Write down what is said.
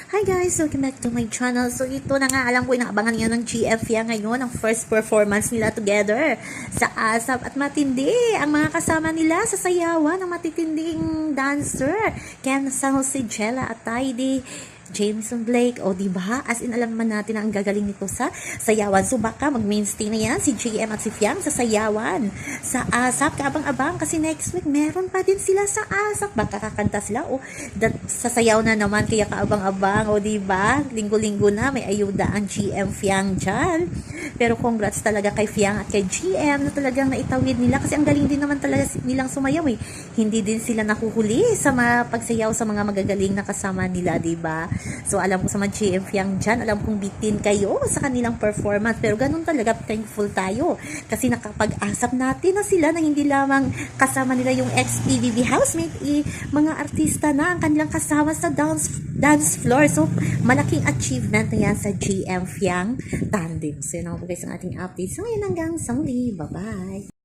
Hi guys! Welcome back to my channel. So ito na nga, alam ko inaabangan niyo ng GF yan ngayon, ang first performance nila together sa ASAP at matindi ang mga kasama nila sa sayawan ng matitinding dancer. Ken San Jose, Jella at Tidy, Jameson Blake, o diba? As in, alam man natin na ang gagaling nito sa sayawan. So baka mag-mainstay na yan si JM at si Fiang sa sayawan. Sa ASAP, kaabang-abang kasi next week meron pa din sila sa ASAP. Baka kakanta sila o sa sayaw na naman, kaya kaabang-abang, o diba? Linggo-linggo na may ayuda ang GM Fiang dyan. Pero congrats talaga kay Fiang at kay GM na talagang naitawid nila kasi ang galing din naman talaga nilang sumayaw eh. Hindi din sila nakuhuli sa mga pagsayaw sa mga magagaling na kasama nila, diba? So alam ko sa mga GM Fiang dyan, alam kong bitin kayo sa kanilang performance, pero ganun talaga, thankful tayo kasi nakapag-asap natin na sila na hindi lamang kasama nila yung ex-PBB housemate, mga artista na ang kanilang kasama sa dance floor. So malaking achievement na yan sa GM Fiang tandem. So yun ang guys ang ating update. So ngayon hanggang sa muli, bye bye.